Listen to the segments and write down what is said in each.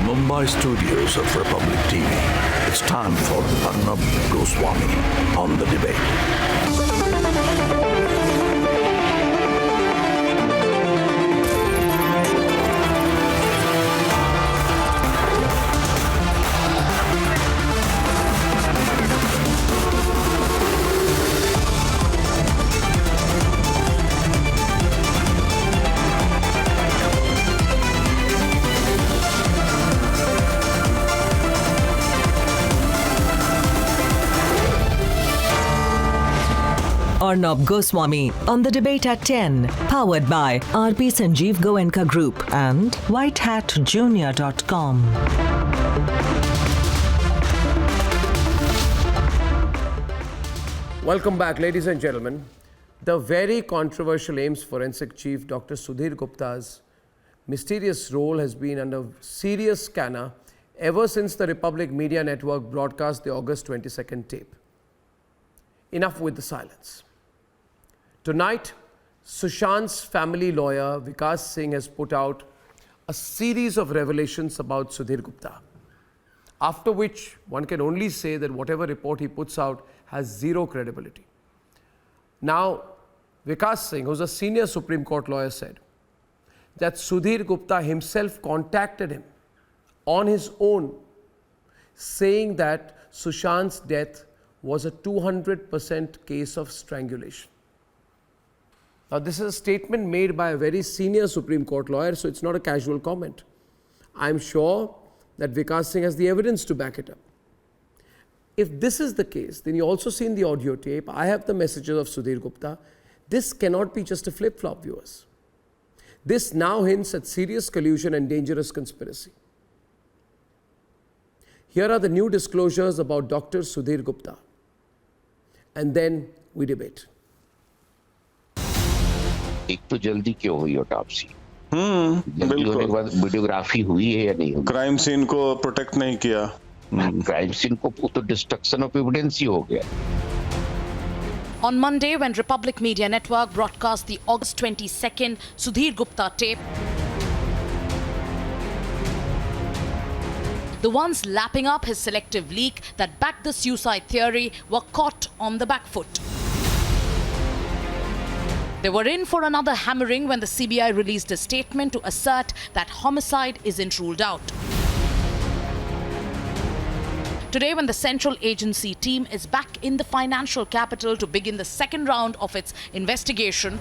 Mumbai studios of Republic TV, it's time for Arnab Goswami on The Debate. Arnab Goswami on The Debate at 10, powered by RP Sanjeev Goenka Group and whitehatjunior.com. Welcome back, ladies and gentlemen. The very controversial AIIMS Forensic Chief Dr. Sudhir Gupta's mysterious role has been under serious scanner ever since the Republic Media Network broadcast the August 22nd tape. Enough with the silence. Tonight, Sushant's family lawyer Vikas Singh has put out a series of revelations about Sudhir Gupta, after which one can only say that whatever report he puts out has zero credibility. Now, Vikas Singh, who's a senior Supreme Court lawyer, said that Sudhir Gupta himself contacted him on his own, saying that Sushant's death was a 200% case of strangulation. Now, this is a statement made by a very senior Supreme Court lawyer, so it's not a casual comment. I'm sure that Vikas Singh has the evidence to back it up. If this is the case, then you also seen the audio tape. I have the messages of Sudhir Gupta. This cannot be just a flip-flop, viewers. This now hints at serious collusion and dangerous conspiracy. Here are the new disclosures about Dr. Sudhir Gupta. And then we debate. एक तो जल्दी क्यों हुई autopsy? जल्दी होने के बाद videography हुई है या नहीं हुई? क्राइम सीन को प्रोटेक्ट नहीं किया। क्राइम सीन को तो डिस्ट्रक्शन ऑफ एविडेंस ही हो गया। On Monday, when Republic Media Network broadcast the August 22nd Sudhir Gupta tape, the ones lapping up his selective leak that backed the suicide theory were caught on the back foot. They were in for another hammering when the CBI released a statement to assert that homicide isn't ruled out. Today, when the central agency team is back in the financial capital to begin the second round of its investigation,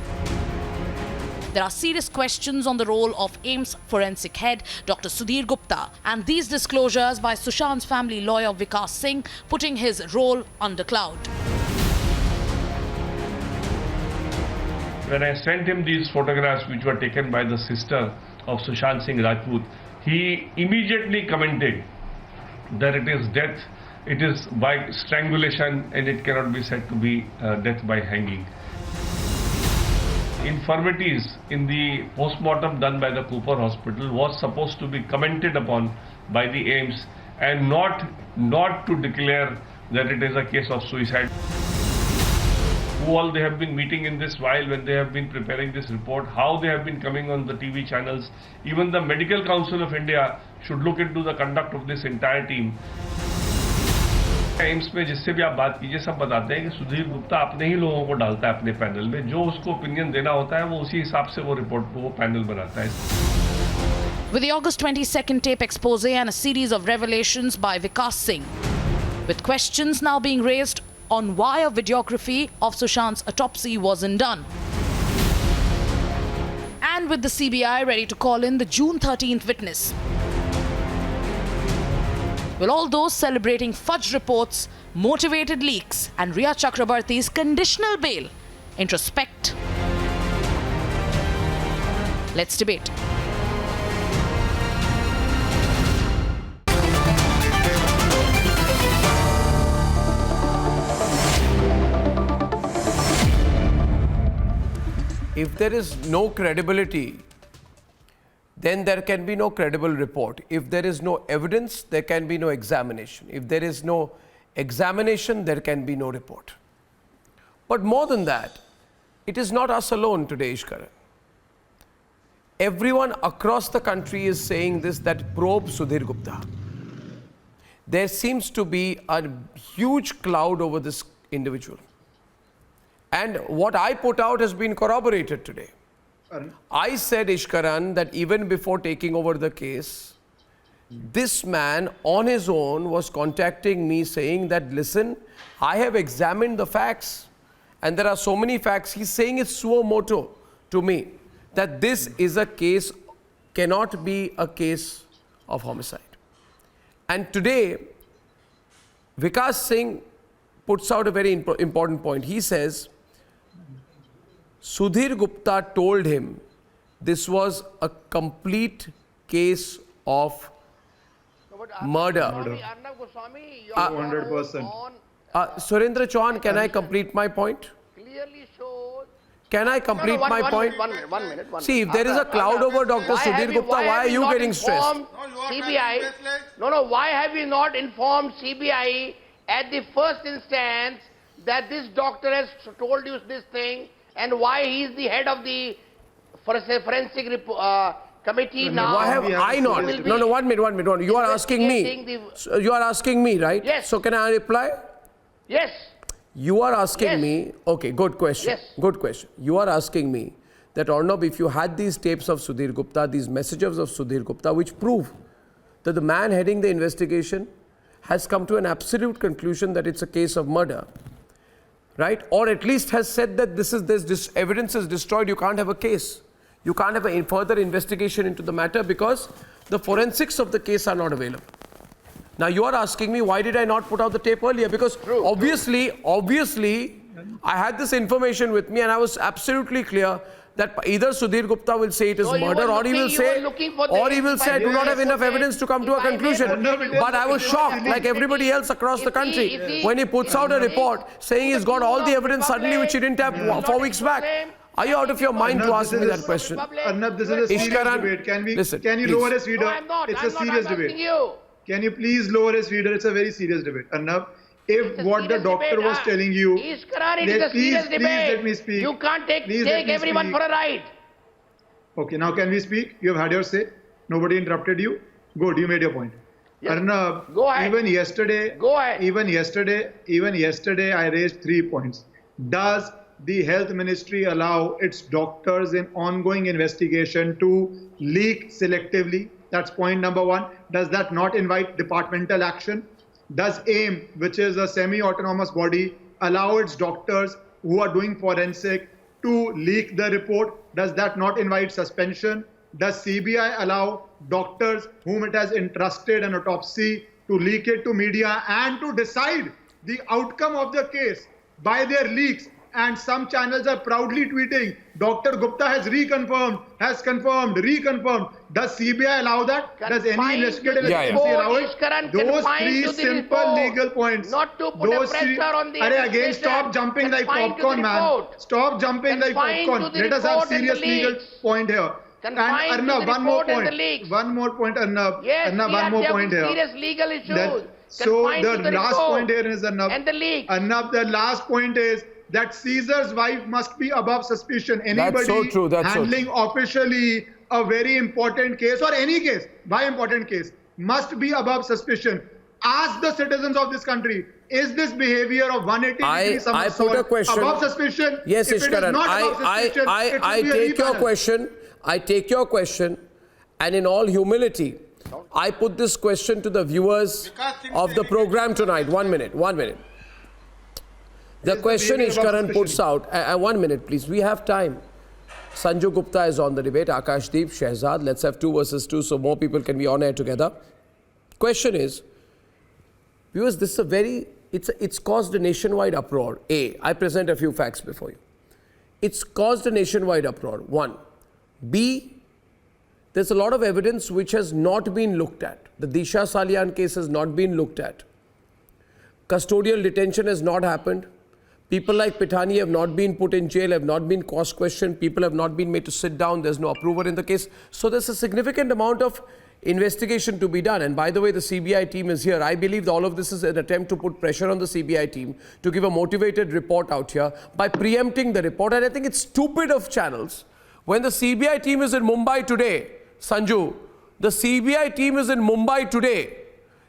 there are serious questions on the role of AIIMS forensic head Dr. Sudhir Gupta, and these disclosures by Sushant's family lawyer Vikas Singh putting his role under cloud. When I sent him these photographs which were taken by the sister of Sushant Singh Rajput, he immediately commented that it is death, it is by strangulation and it cannot be said to be death by hanging. Infirmities in the post-mortem done by the Cooper Hospital was supposed to be commented upon by the AIIMS and not to declare that it is a case of suicide. Who all they have been meeting in this while when they have been preparing this report, how they have been coming on the TV channels. Even the Medical Council of India should look into the conduct of this entire team. AIIMS में जिससे भी आप बात कीजिए सब बताते हैं कि सुधीर गुप्ता अपने ही लोगों को डालता है अपने पैनल में, जो उसको ओपिनियन देना होता है वो उसी हिसाब से वो रिपोर्ट को वो पैनल बनाता है. With the August 22nd tape expose and a series of revelations by Vikas Singh, with questions now being raised on why a videography of Sushant's autopsy wasn't done. And with the CBI ready to call in the June 13th witness. Will all those celebrating fudge reports, motivated leaks and Riya Chakrabarti's conditional bail introspect? Let's debate. If there is no credibility, then there can be no credible report. If there is no evidence, there can be no examination. If there is no examination, there can be no report. But more than that, it is not us alone today, Ishkaran. everyone across the country is saying this, that probe Sudhir Gupta. There seems to be a huge cloud over this individual. And what I put out has been corroborated today. I said, Ishkaran, that even before taking over the case, this man on his own was contacting me saying that, listen, I have examined the facts and there are so many facts. He's saying it's suo moto to me that this is a case, cannot be a case of homicide. And today, Vikas Singh puts out a very important point. He says, Sudhir Gupta told him this was a complete case of murder. 200%. Surendra Chauhan, can I complete my point? Clearly shows. Can I complete my point? One minute. See, if there is a cloud over Dr. Sudhir Gupta, why are you getting stressed? CBI. No. Why have you not informed CBI at the first instance that this doctor has told you this thing, and why he is the head of the forensic committee now? Why have I not? No, 1 minute. You are asking me. You are asking me, right? Yes. So can I reply? Yes. You are asking Yes. me, okay, good question. Yes. Good question. You are asking me that, Arnab, if you had these tapes of Sudhir Gupta, these messages of Sudhir Gupta, which prove that the man heading the investigation has come to an absolute conclusion that it's a case of murder, right? Or at least has said that this evidence is destroyed, you can't have a case. You can't have a further investigation into the matter because the forensics of the case are not available. Now you are asking me, why did I not put out the tape earlier? Because obviously, I had this information with me and I was absolutely clear that either Sudhir Gupta will say it is murder, or he will say I do not have enough evidence to come to a conclusion. But I was shocked, like everybody else across the country, when he puts out a report saying he's got all the evidence suddenly which he didn't have 4 weeks back. Are you out of your mind to ask me that question? Arnab, this is a serious Ishkaran, debate. listen, can you please. lower a speeder? No, I'm not. It's I'm a serious not. I'm debate. asking you. Can you please lower a speeder? It's a very serious debate. Arnab, It's if a what the serious doctor debate, was telling you, Ishkaran, it is a serious debate. Please let me speak. You can't take Please let me everyone speak. for a ride. Okay, now can we speak? You have had your say. Nobody interrupted you. Good, you made your point. Yes. Arnab, Go ahead. even yesterday, Go ahead. Even yesterday, I raised 3 points. Does the health ministry allow its doctors in ongoing investigation to leak selectively? That's point number 1. Does that not invite departmental action? Does AIM, which is a semi-autonomous body, allow its doctors who are doing forensic to leak the report? Does that not invite suspension? Does CBI allow doctors whom it has entrusted an autopsy to leak it to media and to decide the outcome of the case by their leaks? And some channels are proudly tweeting, Dr. Gupta has reconfirmed. Does CBI allow that? Does any investigative agency allow it? Those 3 simple legal points. Not to put a pressure on the Again, stop jumping like popcorn, man. Stop jumping like popcorn. Let us have serious legal point here. And Arnab, one more point, Arnab. Yes, Arnab, one more point here. Serious legal issues. So the last point here is, Arnab. And the leaks. Arnab, the last point is that Caesar's wife must be above suspicion. Anybody so true, handling officially a very important case, or any case, by important case, must be above suspicion. Ask the citizens of this country, is this behavior of 180 degree I put a question. above suspicion? Yes, If it is Ishkaran, not above suspicion, it I should be a take your repanel. question. I take your question, and in all humility, I put this question to the viewers of the program tonight. 1 minute. The question behavior above Ishkaran puts out, 1 minute please, we have time. Sanju Gupta is on the debate, Akashdeep, Shehzad, let's have 2 versus 2 so more people can be on air together. Question is, viewers, this is it's caused a nationwide uproar. I present a few facts before you. It's caused a nationwide uproar, 1. B, there's a lot of evidence which has not been looked at. The Disha Salian case has not been looked at. Custodial detention has not happened. People like Pithani have not been put in jail, have not been cross-questioned. People have not been made to sit down. There's no approver in the case. So there's a significant amount of investigation to be done. And by the way, the CBI team is here. I believe all of this is an attempt to put pressure on the CBI team to give a motivated report out here by preempting the report. And I think it's stupid of channels When the CBI team is in Mumbai today, Sanju, the CBI team is in Mumbai today.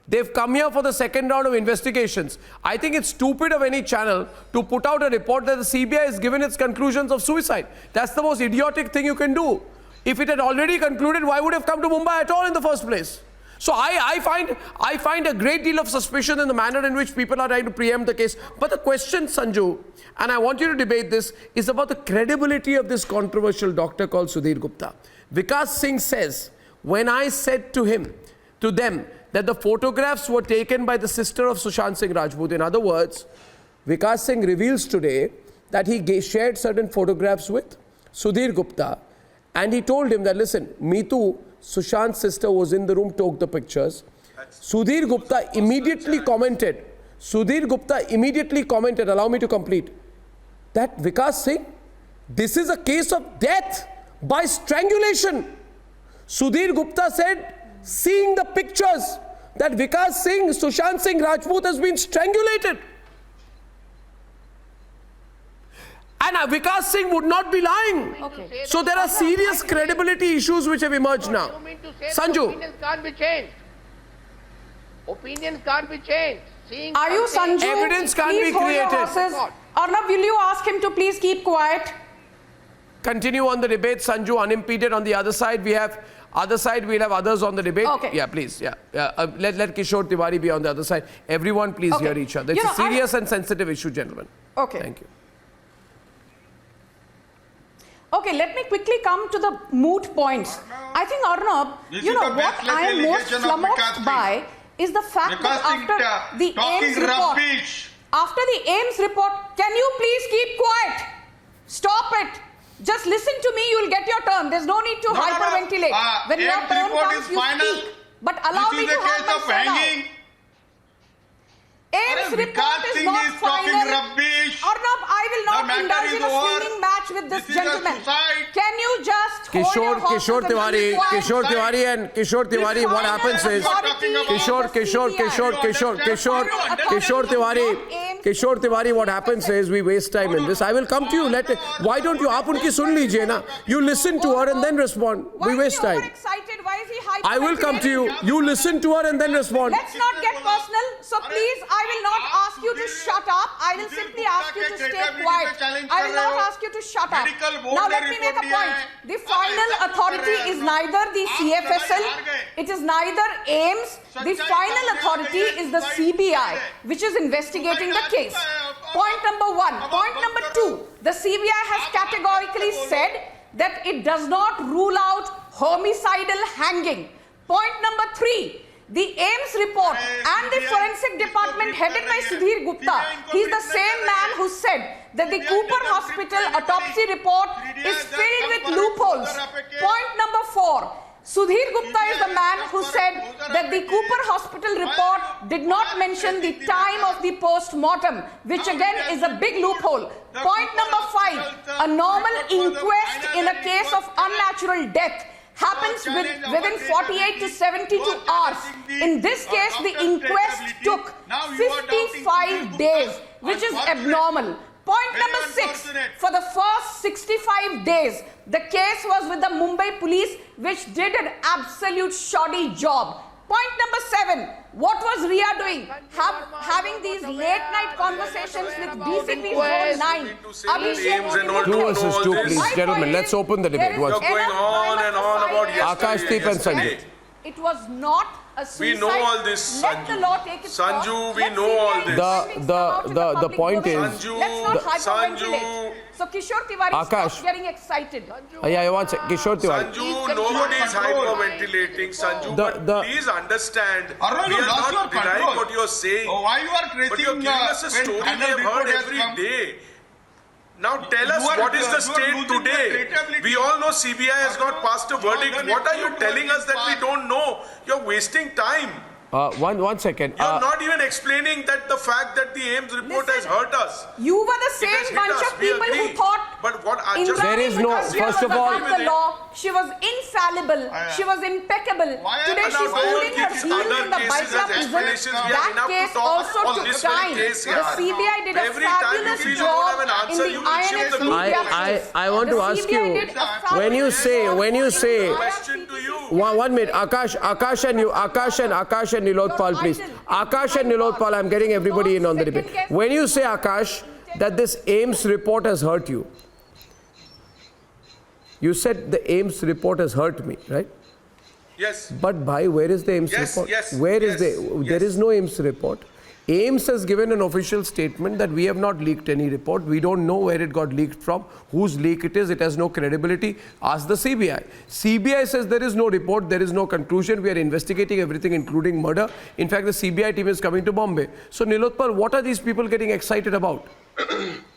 They've come here for the second round of investigations. I think it's stupid of any channel to put out a report that the CBI has given its conclusions of suicide. That's the most idiotic thing you can do. If it had already concluded, why would it have come to Mumbai at all in the first place? So I find a great deal of suspicion in the manner in which people are trying to preempt the case. But the question, Sanju, and I want you to debate this, is about the credibility of this controversial doctor called Sudhir Gupta. Vikas Singh says, when I said to them, that the photographs were taken by the sister of Sushant Singh Rajput. In other words, Vikas Singh reveals today that he shared certain photographs with Sudhir Gupta, and he told him that, listen, Meetu, Sushant's sister, was in the room, took the pictures. Sudhir Gupta immediately commented, allow me to complete, that Vikas Singh, this is a case of death by strangulation. Sudhir Gupta said, seeing the pictures, that Vikas Singh, Sushant Singh Rajput has been strangulated. And Vikas Singh would not be lying. Okay. So there are serious credibility issues which have emerged now. You mean to say Sanju. opinions can't be changed? Opinions can't be changed. Seeing Are you something- Sanju? Evidence can't Please be hold your created. horses. Arnab, will you ask him to please keep quiet? Continue on the debate, Sanju, unimpeded. On the other side, we'll have others on the debate. Okay. Yeah, please. Yeah. Let Kishore Tiwari be on the other side. Everyone, please Okay. hear each other. It's You a know, serious and sensitive issue, gentlemen. Okay. Thank you. Okay, let me quickly come to the moot points. I think, Arnab, you know, what I am most flummoxed by is the fact that after the AIMS report, can you please keep quiet? Stop it. Just listen to me, you'll get your turn. There's no need to hyperventilate. When your turn comes, you speak. But allow me to have my say now. AIMS report is not final. Arnab, I will not indulge in a swinging match with this gentleman. Can you just hold your horses Kishore and be Tiwari, quiet? Kishore Tiwari, what happens is, Kishore Tiwari, what happens is we waste time in this. I will come to you. Why don't you? आप उनकी सुन लीजिए ना. You listen to her and then respond. We waste time. Why is he hyperexcited? I will come to you. You listen to her and then respond. Let's not get personal. So please, I will not ask you to shut up. I will simply ask you to stay quiet. I will not ask you to shut up. Now let me make a point. The final authority is neither the CFSL, it is neither AIMS. The final authority is the CBI, which is investigating the case. Point number one. Point number two, the CBI has categorically said that it does not rule out homicidal hanging. Point number three, the AIMS report and the forensic department headed by Sudhir Gupta, he's the same man who said that the Cooper Hospital autopsy report is filled with loopholes. Point number four, Sudhir Gupta is the man who said that the Cooper Hospital report did not mention the time of the post-mortem, which again is a big loophole. Point number five, a normal inquest in a case of unnatural death happens within 48 to 72 hours. In this case, the inquest took 55 days, which is abnormal. Point number six, for the first 65 days, the case was with the Mumbai police, which did an absolute shoddy job. Point number seven, what was Ria doing? Having these late night conversations with DCP Zone 9. Abhishek, Two versus two, please. Gentlemen, let's open the debate. You're going on and on about Akashdeep and Sanjay. It was not a suicide. We know all this, Let the law take its course. Sanju, we Let know all CBI this. findings come out in the public point domain. is- Let's not hyperventilate. Sanju. So Kishore Tiwari, Akash. stop getting excited. Yeah, one second. Kishore Tiwari. Sanju, nobody is hyperventilating. Sanju, The- but please understand, Arun, we you are lost your not denying control. what you are saying. Oh, why you are tracing? But you're giving us a when story we final have report heard has every come? day. Now tell You us are- what is you the are state losing the today? credibility. We all know CBI has got passed a verdict. What are you telling us that we don't know? You're wasting time. One second. You're not even explaining that the fact that the AIMS report has hurt us. You were the It has same hit bunch us, of we people who agree. thought But what I just There is no- Indranee first of all- the law. She was infallible. She was impeccable. Today Now, she's cooling her these heels other in the cases Baisra as explanations, prison. we have That enough to case talk also on took this very time. case, The yeah. CBI did a Every time you fabulous feel you don't have job an in answer, the you will shift INS the media I case. want The to ask CBI you, did a when you fabulous say, job when you in say, the question to you. one minute, Akash and Nilotpal, please. Akash and Nilotpal, I'm getting everybody in on the debate. When you say, Akash, that this AIMS report has hurt you, you said the AIMS report has hurt me, right? Yes. But bhai, where is the AIMS Yes, report? yes, Where is yes, there is no AIMS report. AIMS has given an official statement that we have not leaked any report. We don't know where it got leaked from, whose leak it is. It has no credibility. Ask the CBI. CBI says there is no report, there is no conclusion. We are investigating everything, including murder. In fact, the CBI team is coming to Bombay. So, Nilotpal, what are these people getting excited about?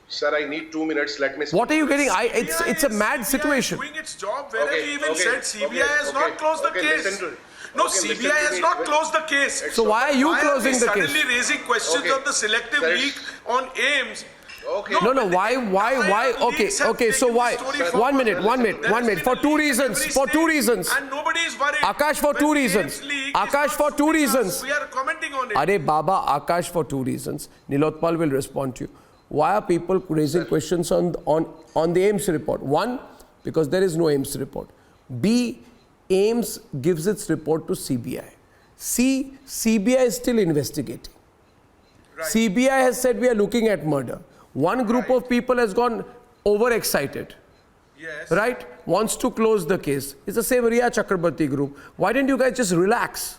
Sir, I need 2 minutes. Let me speak. What are you getting? It's a mad CBI situation. is doing its job. Where have Okay, we even okay, said CBI okay, has okay, not closed the okay, case? listen to- No, okay, listen CBI to has me. not closed the case. So why are you Why closing the are we case? suddenly raising questions Okay. on the selective Sir, leak on AIMS? Okay. No, but why? Okay, so why? 1 minute. For two reasons. And nobody is worried. Akash, for When two AIMS reasons. leak is Akash, not for two suiting us, reasons. We are commenting on it. Are Baba, Akash, for two reasons. Nilotpal will respond to you. Why are people raising questions on the AIMS report? One, because there is no AIMS report. B, AIMS gives its report to CBI. C, CBI is still investigating. Right. CBI has said we are looking at murder. One group of people has gone overexcited. Yes. Right? Wants to close the case. It's the same Riya Chakrabarti group. Why didn't you guys just relax?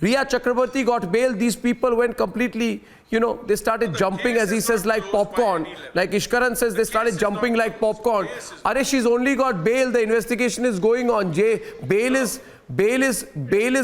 Riya Chakrabarti got bail. These people went completely, they started jumping, as he says, like popcorn. Like Ishkaran says, they started jumping like popcorn. Are she's only got bail. The investigation is going on. Bail is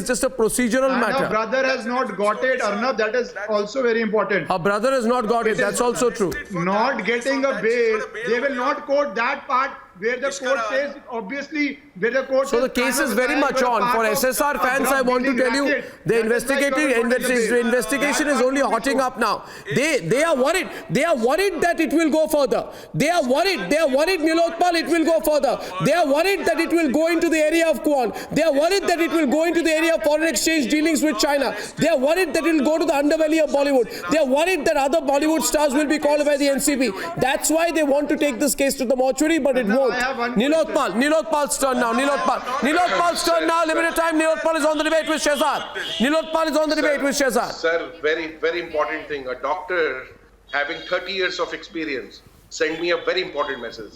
just a procedural And matter. her brother has not got it, Arnab. That is also very important. Her brother has not got it. That's also true. Not getting a bail, they will not quote that part where the court says, obviously, where the court So says, the case is crime very of much violence on. were For part of SSR a fans, drug I want to dealing tell you, racket. the That is why you are not getting bail. investigation is That only part hotting show. up now. They are worried. They are worried that it will go further. They are worried, Nilotpal, it will go further. They are worried that it will go into the area of Quon. They are worried that it will go into the area of foreign exchange dealings with China. They are worried that it will go to the underbelly of Bollywood. They are worried that other Bollywood stars will be called by the NCB. That's why they want to take this case to the mortuary, but it won't. I have one Nilotpal's turn now. Nilotpal's turn now. Limited time. Nilotpal is on the debate with Shehzad. Sir, very, very important thing. A doctor having 30 years of experience sent me a very important message.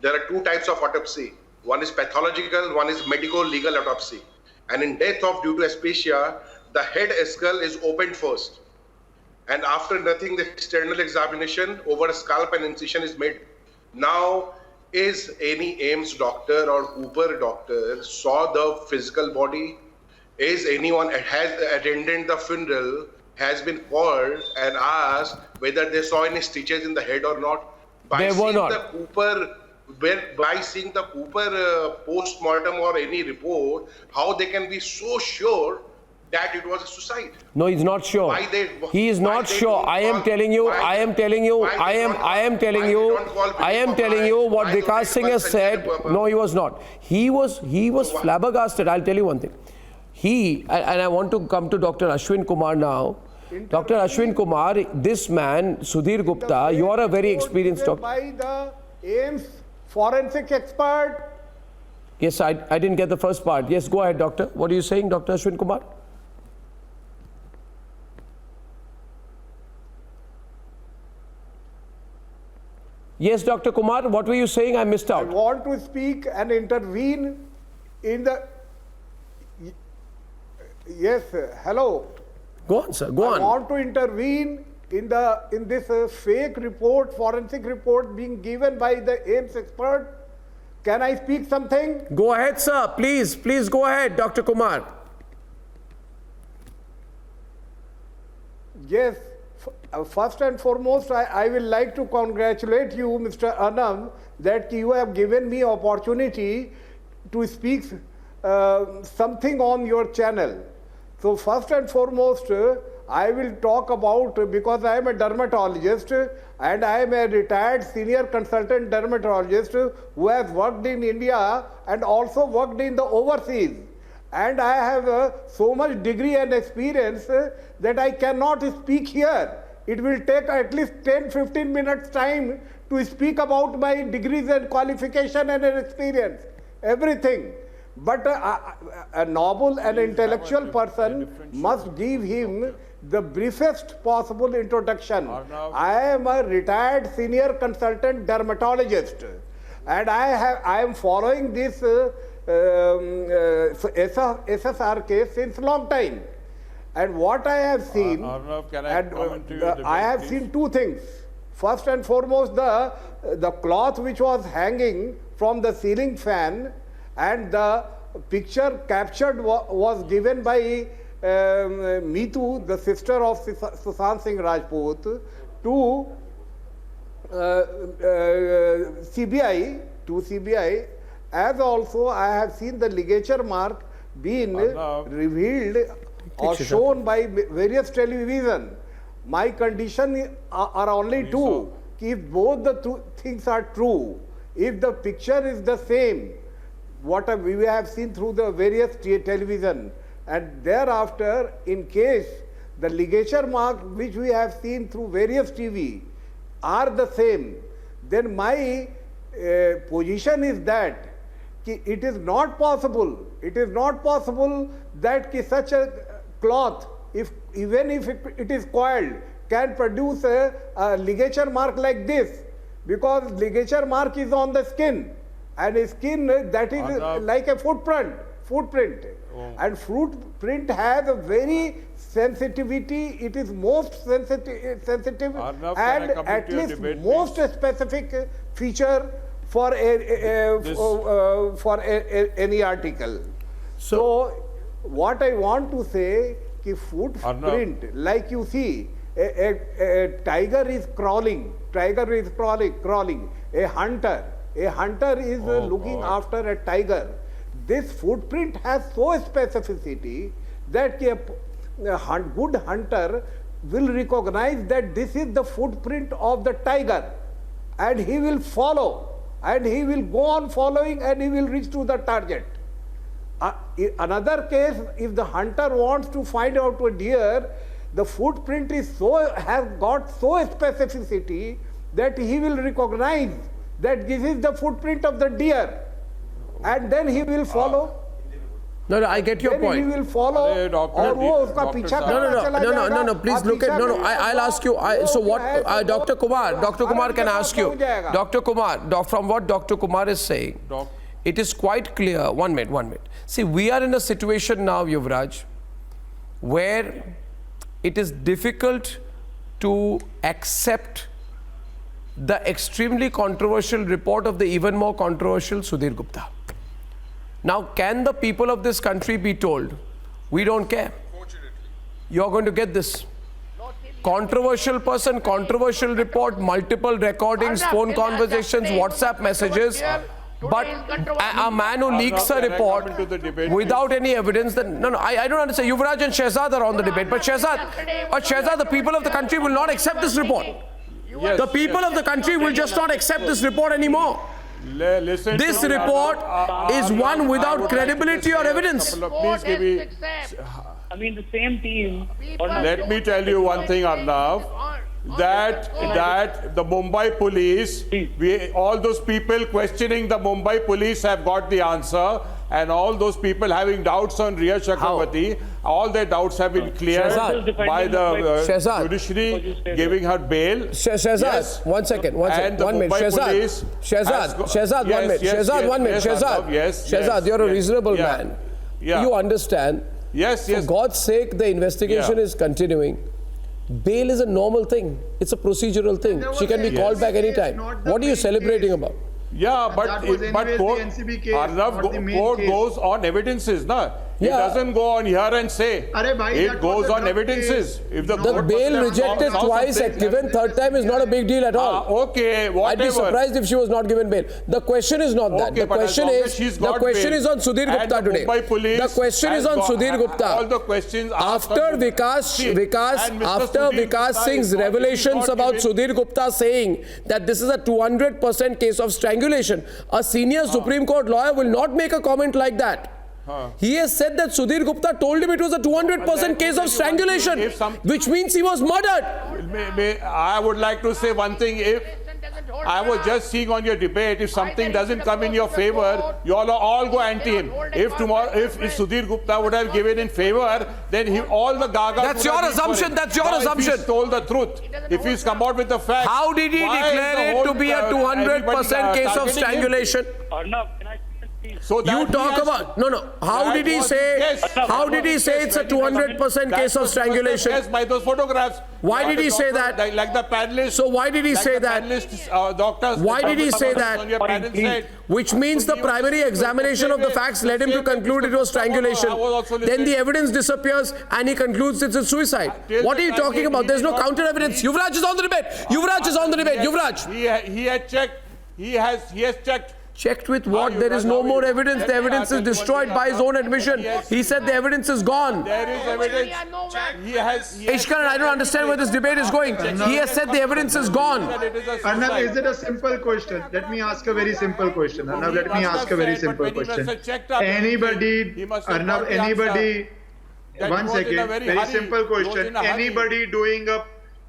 There are two types of autopsy. One is pathological, one is medico-legal autopsy. And in death due to asphyxia, the head skull is opened first. And after nothing, the external examination over a scalp and incision is made. Now, is any AIMS doctor or Cooper doctor saw the physical body? Is anyone has attended the funeral, has been called and asked whether they saw any stitches in the head or not? They were not. By seeing the Cooper post-mortem or any report, how they can be so sure that it was a suicide? No, he's not sure. He is not sure. I am telling you what Vikas Singh has said. No, he was not. He was flabbergasted. I'll tell you one thing. And I want to come to Dr. Ashwin Kumar now. Dr. Ashwin Kumar, this man, Sudhir Gupta, you are a very experienced doctor. By the AIMS forensic expert. Yes, I didn't get the first part. Yes, go ahead, doctor. What are you saying, Dr. Ashwin Kumar? Yes, Dr. Kumar, what were you saying? I missed out. I want to speak and intervene in the... Yes, hello. Go on, sir. Go on. I want to intervene in this fake report, forensic report being given by the AIMS expert. Can I speak something? Go ahead, sir. Please go ahead, Dr. Kumar. Yes. First and foremost, I will like to congratulate you, Mr. Anam, that you have given me opportunity to speak something on your channel. So first and foremost, I will talk about, because I am a dermatologist and I am a retired senior consultant dermatologist who has worked in India and also worked in the overseas. And I have so much degree and experience that I cannot speak here. It will take at least 10-15 minutes time to speak about my degrees and qualification and experience, everything. But a noble and intellectual person must give him the briefest possible introduction. I am a retired senior consultant dermatologist, and I am following this SSR case since long time. And what I have seen, I have seen two things. First and foremost, the cloth which was hanging from the ceiling fan, and the picture captured was given by Meetu, the sister of Sushant Singh Rajput, to CBI, as also I have seen the ligature mark being revealed or shown by various television. My condition are only two. If both the two things are true, if the picture is the same, what we have seen through the various television, and thereafter, in case the ligature mark which we have seen through various TV are the same, then my position is that it is not possible. It is not possible that such a cloth, even if it is coiled, can produce a ligature mark like this, because ligature mark is on the skin, and a skin that is like a footprint. And footprint has a very sensitivity. It is most sensitive and at least most specific feature for any article. So what I want to say, कि footprint, like you see, a tiger is crawling. A hunter is looking after a tiger. This footprint has so specificity that a good hunter will recognize that this is the footprint of the tiger, and he will follow, and he will go on following, and he will reach to the target. Another case, if the hunter wants to find out a deer, the footprint has got so specificity that he will recognize that this is the footprint of the deer, and then he will follow. No, I get your point. He will follow. No, please look at, I'll ask you, so what, Dr. Kumar can ask you. Dr. Kumar, from what Dr. Kumar is saying, it is quite clear, one minute. See, we are in a situation now, Yuvraj, where it is difficult to accept the extremely controversial report of the even more controversial Sudhir Gupta. Now, can the people of this country be told, we don't care? You're going to get this. Controversial person, controversial report, multiple recordings, phone conversations, WhatsApp messages. But a man who leaks a report without any evidence, then I don't understand. Yuvraj and Shehzad are on the debate, but Shehzad, the people of the country will not accept this report. The people of the country will just not accept this report anymore. This report is one without credibility or evidence. Please give me. I mean, the same team. Let me tell you one thing, Arnav. That the Mumbai police, all those people questioning the Mumbai police have got the answer, and all those people having doubts on Riya Chakrabarti, all their doubts have been cleared by the judiciary giving her bail. Shehzad, yes. one minute. Shehzad, one minute. Shehzad, you're a reasonable man. You understand. Yes. For God's sake, the investigation is continuing. Bail is a normal thing. It's a procedural thing. She can be called back anytime. What are you celebrating about? Yeah, but court goes on evidences, na? He doesn't go on here and say. It goes on evidences. If the bail rejected twice, given third time is not a big deal at all. Okay, whatever. I'd be surprised if she was not given bail. The question is not that. The question is on Sudhir Gupta today. The question is on Sudhir Gupta. All the questions after Vikas Singh's revelations about Sudhir Gupta saying that this is a 200% case of strangulation, a senior Supreme Court lawyer will not make a comment like that. He has said that Sudhir Gupta told him it was a 200% case of strangulation, which means he was murdered. I would like to say one thing. If I was just seeing on your debate, if something doesn't come in your favor, you all go anti him. If Sudhir Gupta would have given in favor, then all the gagas. That's your assumption. That's your assumption. If he told the truth, if he's come out with the facts, how did he declare it to be a 200% case of strangulation? So you talk about How did he say? How did he say it's a 200% case of strangulation? Yes, by those photographs. Why did he say that? Like the panelists. So why did he say that? Doctors. Why did he say that? Which means the primary examination of the facts led him to conclude it was strangulation. Then the evidence disappears and he concludes it's a suicide. What are you talking about? There's no counter evidence. Yuvraj is on the debate. Yuvraj is on the debate. Yuvraj. He had checked. He has checked. Checked with what? There is no more evidence. The evidence is destroyed by his own admission. He said the evidence is gone. There is evidence. He has. Ishkaran, I don't understand where this debate is going. He has said the evidence is gone. Arnab, is it a simple question? Let me ask a very simple question. Arnab, let me ask a very simple question. Anybody, Arnab, anybody, 1 second, very simple question. Anybody doing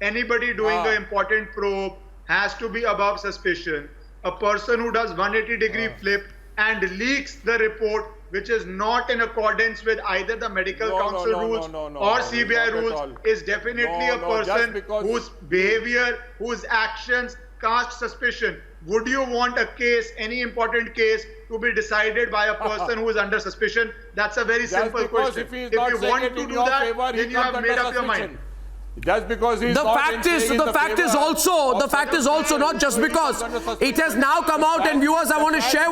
an important probe has to be above suspicion. A person who does 180-degree flip and leaks the report, which is not in accordance with either the medical council rules or CBI rules, is definitely a person whose behavior, whose actions cast suspicion. Would you want a case, any important case, to be decided by a person who is under suspicion? That's a very simple question. If you want to do that, then you have made up your mind. Just because he's the fact is also not just because it has now come out, and viewers, I want to share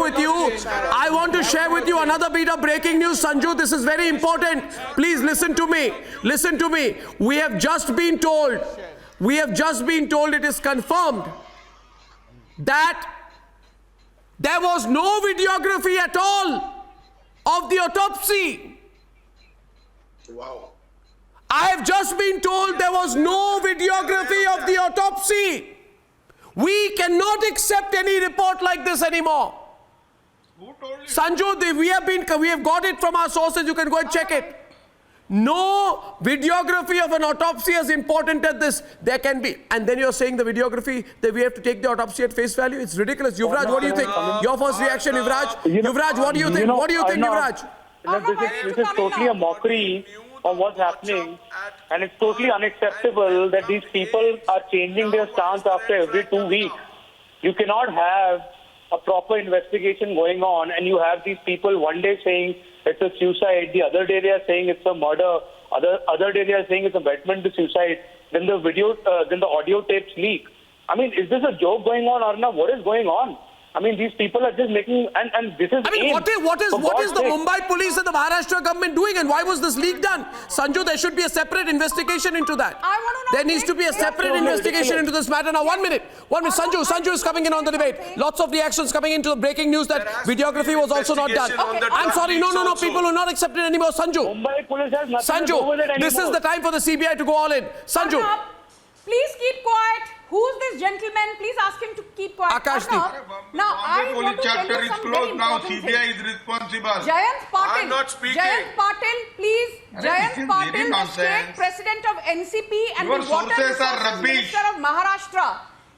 with you another bit of breaking news. Sanju, this is very important. Please listen to me. We have just been told it is confirmed that there was no videography at all of the autopsy. Wow. I have just been told there was no videography of the autopsy. We cannot accept any report like this anymore. Sanju, we have got it from our sources. You can go and check it. No videography of an autopsy as important as this. There can be. And then you're saying the videography, that we have to take the autopsy at face value. It's ridiculous. Yuvraj, what do you think? Your first reaction, Yuvraj. Yuvraj, what do you think? What do you think, Yuvraj? This is totally a mockery of what's happening, and it's totally unacceptable that these people are changing their stance after every 2 weeks. You cannot have a proper investigation going on and you have these people one day saying it's a suicide, the other day they are saying it's a murder, other day they are saying it's a abetment to suicide, then the audio tapes leak. I mean, is this a joke going on, Arnab? What is going on? I mean, these people are just making, and this is. I mean, what is the Mumbai police and the Maharashtra government doing, and why was this leak done? Sanju, there should be a separate investigation into that. There needs to be a separate investigation into this matter. Now, 1 minute. Sanju is coming in on the debate. Lots of reactions coming into the breaking news that videography was also not done. I'm sorry, no, people will not accept it anymore. Sanju, Mumbai police has nothing to do with it anymore. This is the time for the CBI to go all in. Sanju. Please keep quiet. Who's this gentleman? Please ask him to keep quiet. Akashdeep. Now, I want to tell you some very important thing. CBI is responsible. Jayant Patil. I'm not speaking. Jayant Patil, please. Jayant Patil, the state president of NCP and Your the water sources are resources rubbish. minister of Maharashtra.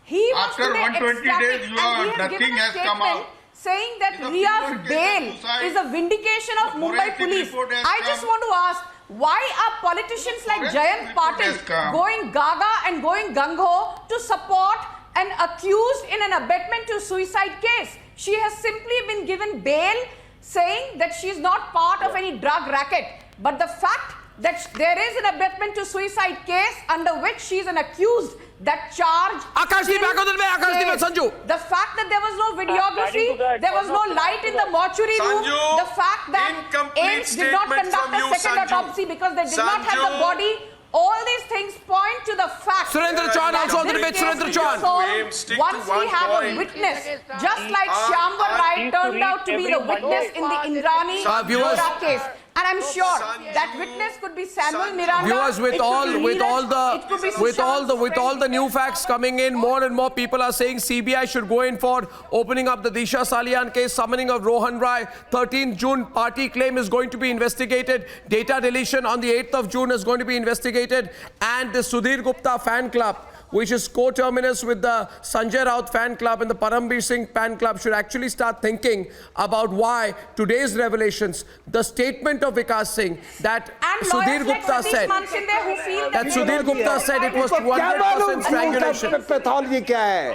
He was After today 120 ecstatic days, and he has given a statement saying that Ria's bail is a vindication of Mumbai police. I just want to ask, why are politicians like Jayant Patil going gaga and going gung-ho to support an accused in an abetment to suicide case? She has simply been given bail, saying that she is not part of any drug racket. But the fact that there is an abetment to suicide case under which she is an accused, that charge. Akashdeep, Akashdeep, Sanju. The fact that there was no videography, there was no light in the mortuary room, Sanju, the fact that incomplete AIMS did not statement conduct from a you, second Sanju. autopsy because they did not have Sanju. the body. All these things point to the fact Surendra Chauhan that also on the this debate. case Surendra will be Chauhan. solved Stick to once we one have a point. witness, just like Shyamvar Rai turned out to be the witness in the Indrani viewers. Vora case. And I'm sure that witness could be Samuel Miranda. Viewers, with it could all be with Neeraj, all the it could be with all the Sushant's with all the friend. new facts coming in, more and more people are saying CBI should go in for opening up the Disha Salian case, summoning of Rohan Rai. 13th June party claim is going to be investigated. Data deletion on the 8th of June is going to be investigated, and the Sudhir Gupta fan club, which is co-terminus with the Sanjay Raut fan club and the Parambir Singh fan club, should actually start thinking about why today's revelations, the statement of Vikas Singh that And Sudhir lawyers like Gupta Satish said, Manshinde who feel that Sudhir Gupta said it was उसको क्या मालूम 200% strangulation. Pathology क्या है?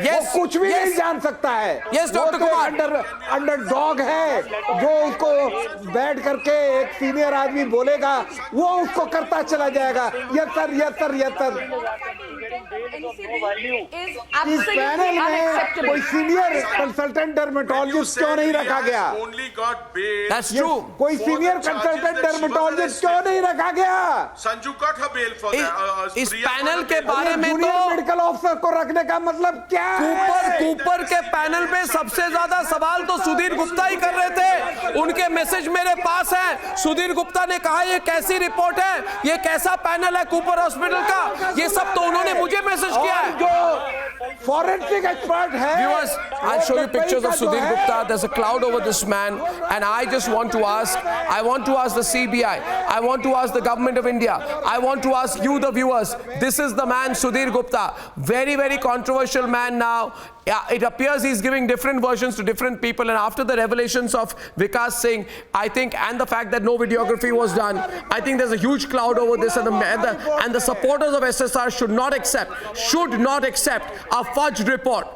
Yes, वो कुछ भी yes. नहीं जान सकता है. Yes, वो Dr. तो Kumar. अंडर डॉग है जो उसको बैठ करके एक सीनियर आदमी बोलेगा वो उसको करता चला जाएगा. Yes sir, yes sir, yes sir. is इस absolutely पैनल में unacceptable. कोई सीनियर कंसल्टेंट डर्मेटोलॉजिस्ट क्यों नहीं रखा गया? Only got bail. That's ये true. कोई सीनियर कंसल्टेंट डर्मेटोलॉजिस्ट क्यों नहीं रखा गया? Sanju got her bail for that. इस Priya पैनल got के her bail. बारे में जूनियर तो मेडिकल ऑफिसर को रखने का मतलब क्या है? कूपर के पैनल पे सबसे ज्यादा सवाल तो सुधीर गुप्ता ही कर रहे थे. उनके मैसेज मेरे पास हैं. सुधीर गुप्ता ने कहा ये कैसी रिपोर्ट है, ये कैसा पैनल है कूपर हॉस्पिटल का, ये सब तो उन्होंने मुझे मैसेज किया है. जो फॉरेंसिक एक्सपर्ट है. Viewers, I'll show you pictures of Sudhir Gupta. There's a cloud over this man, and I just want to ask, the CBI, I want to ask the government of India, I want to ask you, the viewers, this is the man, Sudhir Gupta, very, very controversial man now. It appears he's giving different versions to different people, and after the revelations of Vikas Singh, I think, and the fact that no videography was done, I think there's a huge cloud over this, and the supporters of SSR should not accept a fudged report,